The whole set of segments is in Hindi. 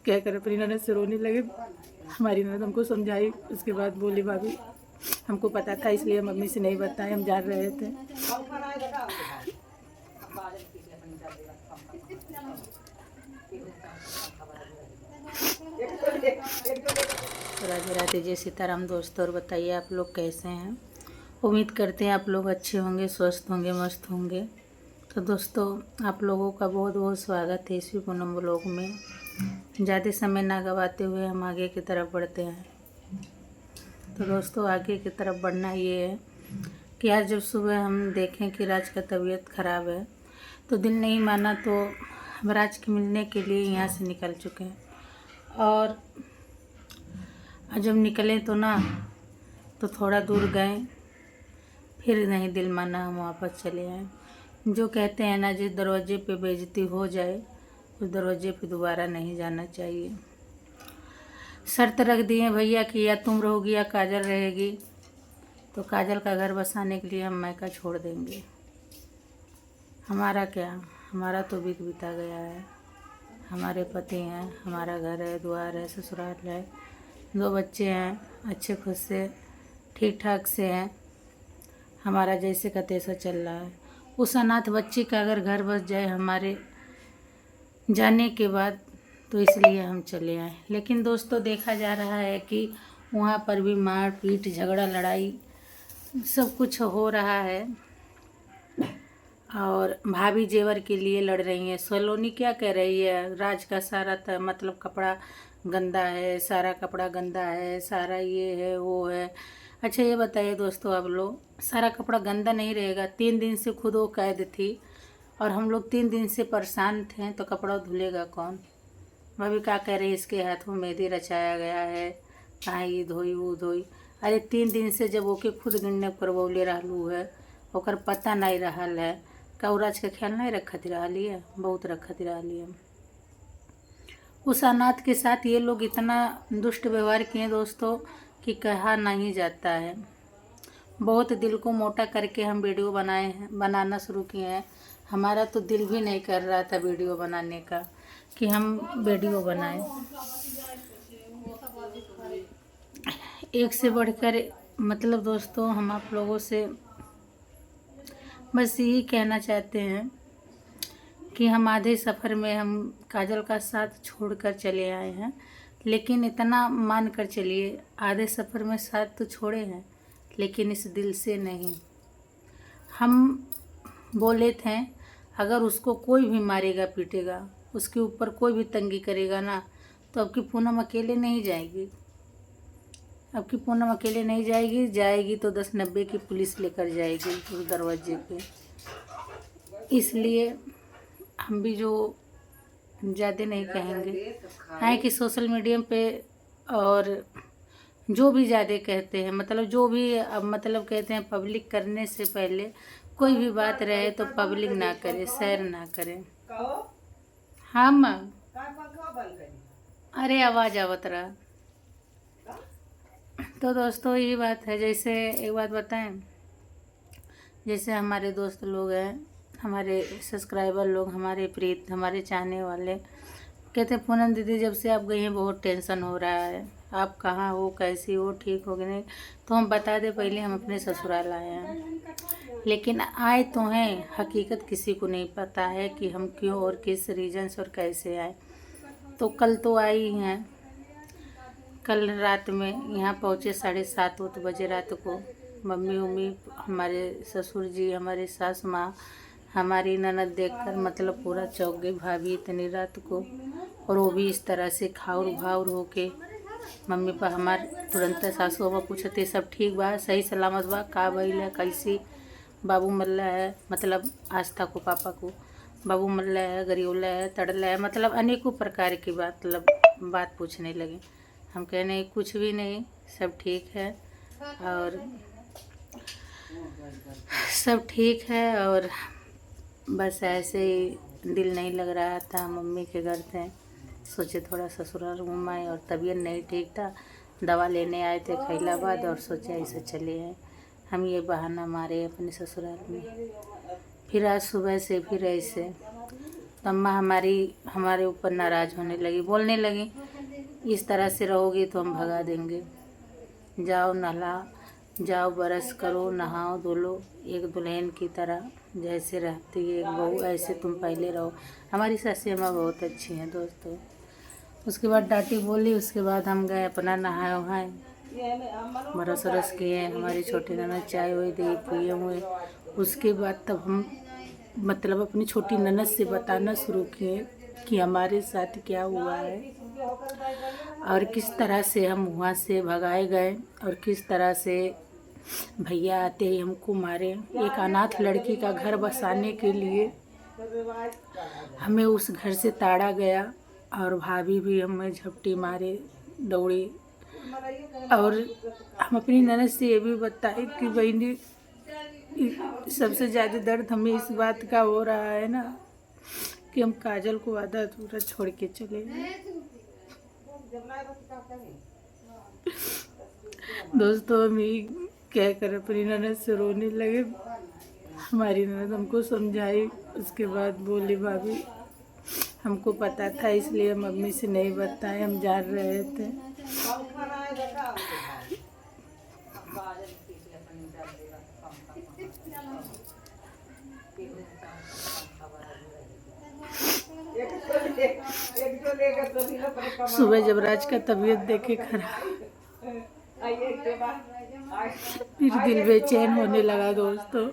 क्या कर अपनी ननद से रोने लगे। हमारी ननद हमको समझाई, उसके बाद बोली भाभी हमको पता था इसलिए मम्मी से नहीं बताए, हम जान रहे थे। राधे राधे, जय सीताराम दोस्तों। और बताइए आप लोग कैसे हैं। उम्मीद करते हैं आप लोग अच्छे होंगे, स्वस्थ होंगे, मस्त होंगे। तो दोस्तों आप लोगों का बहुत बहुत स्वागत है इसी पूनम व्लॉग में। ज़्यादा समय ना गवाते हुए हम आगे की तरफ बढ़ते हैं। तो दोस्तों आगे की तरफ बढ़ना ये है कि आज जब सुबह हम देखें कि राज का तबीयत ख़राब है तो दिल नहीं माना, तो हम राज के मिलने के लिए यहाँ से निकल चुके हैं। और जब निकले तो थोड़ा दूर गए, फिर नहीं दिल माना, हम वापस चले आए। जो कहते हैं ना, जिस दरवाजे पे बेइज्जती हो जाए उस दरवाजे पे दोबारा नहीं जाना चाहिए। शर्त रख दिए भैया कि या तुम रहोगी या काजल रहेगी। तो काजल का घर बसाने के लिए हम मैका छोड़ देंगे। हमारा क्या, हमारा तो बीत बिता गया है। हमारे पति हैं, हमारा घर है, द्वार है, ससुराल है, 2 बच्चे हैं, अच्छे खुद से ठीक ठाक से हैं। हमारा जैसे का तैसा चल रहा है। उस अनाथ बच्ची का अगर घर बस जाए हमारे जाने के बाद, तो इसलिए हम चले आए। लेकिन दोस्तों देखा जा रहा है कि वहाँ पर भी मार पीट, झगड़ा, लड़ाई सब कुछ हो रहा है। और भाभी जेवर के लिए लड़ रही हैं। सलोनी क्या कह रही है, राज का सारा मतलब कपड़ा गंदा है, सारा कपड़ा गंदा है, सारा ये है वो है। अच्छा ये बताइए दोस्तों आप लोग, सारा कपड़ा गंदा नहीं रहेगा। 3 दिन से खुद वो कैद थी और हम लोग 3 दिन से परेशान थे, तो कपड़ा धुलेगा कौन। भाभी क्या कह रही है, इसके हाथ में मेहंदी रचाया गया है, कहाँ ये धोई वो धोई। अरे 3 दिन से जब ओके खुद गिनने पर बोले रहलू है, ओकर पता नहीं रहल है। कौराज के ख्याल नहीं रखती रही है, बहुत रखती रही है। उस अनाथ के साथ ये लोग इतना दुष्ट व्यवहार किए दोस्तों कि कहा नहीं जाता है। बहुत दिल को मोटा करके हम वीडियो बनाना शुरू किए हैं। हमारा तो दिल भी नहीं कर रहा था वीडियो बनाने का कि हम वीडियो बनाएं। एक से बढ़कर मतलब दोस्तों हम आप लोगों से बस यही कहना चाहते हैं कि हम आधे सफ़र में हम काजल का साथ छोड़कर चले आए हैं। लेकिन इतना मान कर चलिए, आधे सफ़र में साथ तो छोड़े हैं लेकिन इस दिल से नहीं। हम बोले थे अगर उसको कोई भी मारेगा पीटेगा, उसके ऊपर कोई भी तंगी करेगा ना, तो अब की पूनम अकेले नहीं जाएगी। अब की पूनम अकेले नहीं जाएगी, जाएगी तो 10-90 की पुलिस लेकर जाएगी उस दरवाजे पे। इसलिए हम भी जो ज़्यादा नहीं कहेंगे है कि सोशल मीडिया पे और जो भी ज़्यादा कहते हैं, मतलब जो भी मतलब कहते हैं, पब्लिक करने से पहले कोई भी बात रहे तो पब्लिक ना करे, शेयर ना करें। हाँ माँ, अरे आवाज़ आवत रहा। तो दोस्तों ये बात है, जैसे एक बात बताएं, जैसे हमारे दोस्त लोग हैं, हमारे सब्सक्राइबर लोग, हमारे प्रीत, हमारे चाहने वाले कहते हैं पूनम दीदी जब से आप गई हैं बहुत टेंशन हो रहा है, आप कहाँ हो, कैसी हो, ठीक हो कि नहीं। तो हम बता दें पहले हम अपने ससुराल आए हैं, लेकिन आए तो हैं, हकीकत किसी को नहीं पता है कि हम क्यों और किस रीज़न से और कैसे आए। तो कल आई हैं, कल रात में यहाँ पहुँचे 7:30 बजे रात को। मम्मी उम्मी, हमारे ससुर जी, हमारे सास माँ, हमारी ननद देखकर मतलब पूरा चौंक गई भाभी इतनी रात को। और वो भी इस तरह से खाउर भाउर होके मम्मी पर हमारे तुरंत सासू बाबा पूछते सब ठीक बा, सही सलामत बा, का भइल है, कैसी बाबू मल्ला है, मतलब आस्था को पापा को बाबू मल्ला है, गरियोला है, तड़ला है, मतलब अनेकों प्रकार की बात पूछने लगे। हम कह नहीं कुछ भी नहीं, सब ठीक है और सब ठीक है। और बस ऐसे ही दिल नहीं लग रहा था, मम्मी के घर थे, सोचे थोड़ा ससुराल घूम आए और तबीयत नहीं ठीक था, दवा लेने आए थे खैलाबाद और सोचे ऐसे चले आए। हम ये बहाना मारे अपने ससुराल में। फिर आज सुबह से फिर ऐसे तो अम्मा हमारे ऊपर नाराज़ होने लगी, बोलने लगी इस तरह से रहोगी तो हम भगा देंगे, जाओ ब्रश करो, नहाओ धुलो, एक दुल्हन की तरह जैसे रहती है एक बहू ऐसे तुम पहले रहो। हमारी सासी अम्मा बहुत अच्छी हैं दोस्तों। उसके बाद डांटी बोली, उसके बाद हम गए अपना नहाए वहाए, ब्रश वरस किए, हमारी छोटी ननद चाय वाय दे पिए हुए। उसके बाद तब हम मतलब अपनी छोटी ननद से बताना शुरू किए कि हमारे साथ क्या हुआ है और किस तरह से हम वहाँ से भगाए गए और किस तरह से भैया आते ही हमको मारे। एक अनाथ लड़की का घर बसाने के लिए हमें उस घर से ताड़ा गया और भाभी भी हमें झपटी मारे दौड़ी। और हम अपनी ननद से ये भी बताए कि बहनी सबसे ज़्यादा दर्द हमें इस बात का हो रहा है ना कि हम काजल को आधा अधूरा छोड़ के चले गए। दोस्तों हम ही कह कर अपनी ननद से रोने लगे। हमारी ननद हमको समझाई, उसके बाद बोली भाभी हमको पता था इसलिए हम मम्मी से नहीं बताए, हम जान रहे थे। सुबह जब राज का तबीयत देखे खराब, फिर दिल बेचैन होने लगा दोस्तों।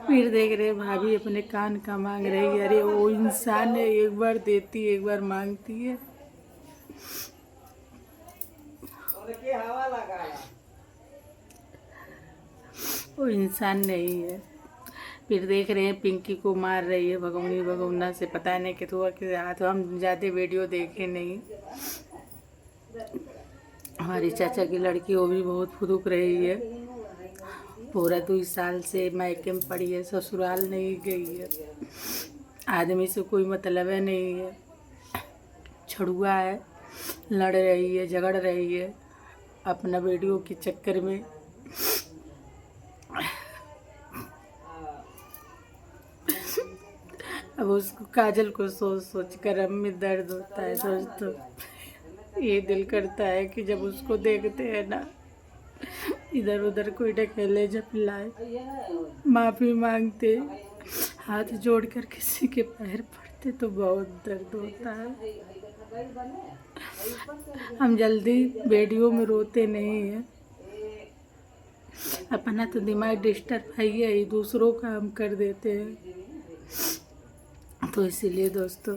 फिर देख रहे भाभी अपने कान का मांग रही है। अरे वो इंसान है, एक बार देती है एक बार मांगती है। वो इंसान नहीं है। फिर देख रहे हैं पिंकी को मार रही है भगवनी भगवना से, पता नहीं कि तो हाथ। हम ज़्यादा वीडियो देखे नहीं। हमारी चाचा की लड़की वो भी बहुत फुदुक रही है, पूरा 2 साल से मायके में पड़ी है, ससुराल नहीं गई है, आदमी से कोई मतलब है नहीं है, छड़ुआ है, लड़ रही है, झगड़ रही है अपना वीडियो के चक्कर में। अब उसको काजल को सोच सोच कर अब में दर्द होता है दोस्तों। ये दिल करता है कि जब उसको देखते हैं ना इधर उधर कोई ढकेले झपलाए, माफ़ी मांगते, हाथ जोड़ कर किसी के पैर पड़ते तो बहुत दर्द होता है। हम जल्दी वीडियो में रोते नहीं हैं, अपना तो दिमाग डिस्टर्ब है ही, दूसरों का हम कर देते हैं। तो इसीलिए दोस्तों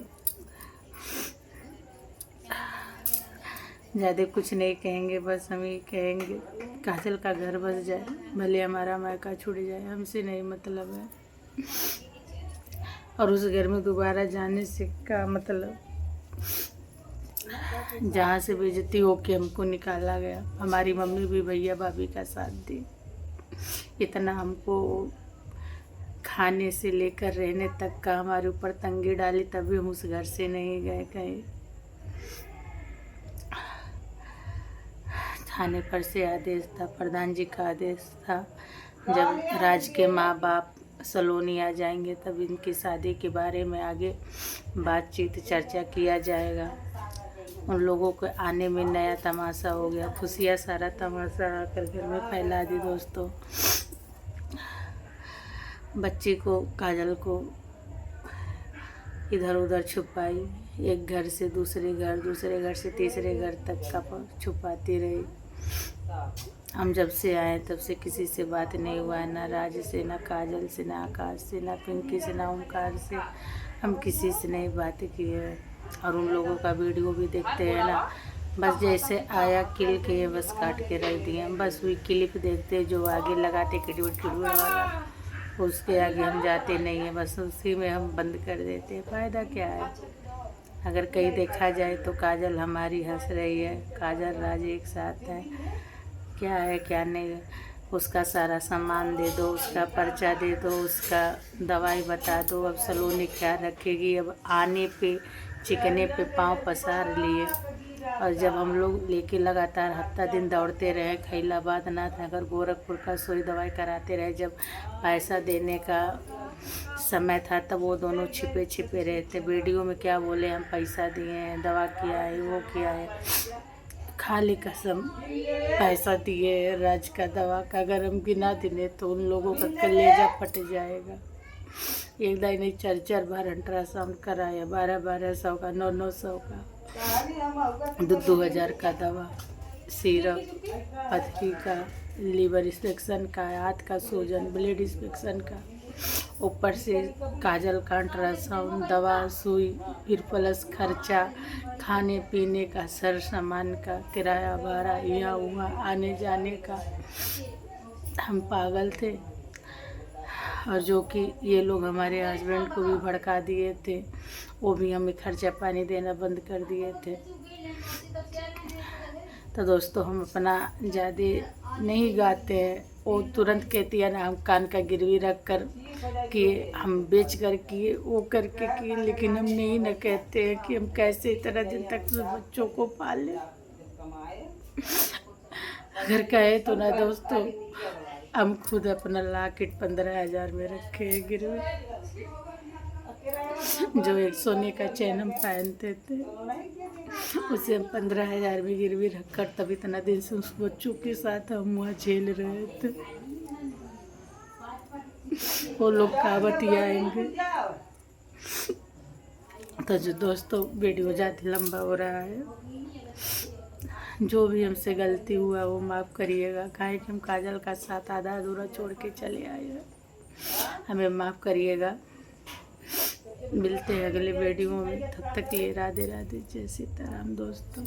ज़्यादा कुछ नहीं कहेंगे, बस हम ही कहेंगे काजल का घर बस जाए, भले हमारा मायका छूट जाए, हमसे नहीं मतलब है। और उस घर में दोबारा जाने से का मतलब, जहाँ से बेइज्जती होके हमको निकाला गया। हमारी मम्मी भी भैया भाभी का साथ दी, इतना हमको खाने से लेकर रहने तक का हमारे ऊपर तंगी डाली, तभी हम उस घर से नहीं गए कहीं। थाने पर से आदेश था, प्रधान जी का आदेश था, जब राज के माँ बाप सलोनी आ जाएंगे तब इनकी शादी के बारे में आगे बातचीत चर्चा किया जाएगा। उन लोगों को आने में नया तमाशा हो गया, खुशियाँ सारा तमाशा आकर घर में फैला दी दोस्तों। बच्ची को काजल को इधर उधर छुपाई, एक घर से दूसरे घर से तीसरे घर तक का छुपाती रही। हम जब से आए तब से किसी से बात नहीं हुआ है, ना राज से, ना काजल से, ना आकाश से, ना पिंकी से, ना ओमकार से, हम किसी से नहीं बातें की है। और उन लोगों का वीडियो भी देखते हैं ना, बस जैसे आया किल के बस काट के रख दिए, बस वही क्लिप देखते जो आगे लगाते किडवट वाला, उसके आगे हम जाते नहीं हैं, बस उसी में हम बंद कर देते हैं। फ़ायदा क्या है? अगर कहीं देखा जाए तो काजल हमारी हंस रही है, काजल राज एक साथ है, क्या है क्या नहीं है, उसका सारा सामान दे दो, उसका पर्चा दे दो, उसका दवाई बता दो। अब सलोनी क्या रखेगी? अब आने पे चिकने पे पाँव पसार लिए, और जब हम लोग लेके लगातार हफ्ता दिन दौड़ते रहे, खैलाबाद नाथ नगर गोरखपुर का सुई दवाई कराते रहे, जब पैसा देने का समय था तब वो दोनों छिपे छिपे रहते। वीडियो में क्या बोले हम पैसा दिए हैं, दवा किया है, वो किया है, खाली कसम पैसा दिए राज का दवा का। अगर हम गिना दिने तो उन लोगों का कलेजा फट जाएगा। एक दाई नहीं 4-4 बार अल्ट्रासाउंड कराया, 1200 का, 900 का, 2,000 का दवा, सिरप, पथरी का, लीवर इंस्पेक्शन का, हाथ का सूजन, ब्लड इंस्पेक्शन का, ऊपर से काजल का अल्ट्रासाउंड, दवा, सुई, फिर प्लस खर्चा, खाने पीने का, सर सामान का, किराया भाड़ा, यहाँ वहाँ आने जाने का। हम पागल थे। और जो कि ये लोग हमारे हस्बैंड को भी भड़का दिए थे, वो भी हमें खर्चा पानी देना बंद कर दिए थे। तो दोस्तों हम अपना ज़्यादा नहीं गाते हैं। वो तुरंत कहती है ना हम कान का गिरवी रख कर कि हम बेच कर किए, वो करके किए, लेकिन हम नहीं न कहते हैं कि हम कैसे इतना दिन तक बच्चों को पाल लें। अगर कहे तो ना दोस्तों, हम खुद अपना लॉकेट 15,000 में रखे हैं गिरवी, जो एक सोने का चैन हम पहनते थे, उसे हम 15,000 में गिरवी रखकर तब इतना दिन से उस बच्चों के साथ हम वहाँ झेल रहे थे। वो लोग का बतियाएंगे। तो जो दोस्तों वीडियो ज़्यादा लंबा हो रहा है, जो भी हमसे गलती हुआ वो माफ़ करिएगा। काहे कि हम काजल का साथ आधा अधूरा छोड़ के चले आए हैं, हमें माफ़ करिएगा। मिलते हैं अगले वीडियो में, तब तक लिए राधे राधे, जय सीताराम दोस्तों।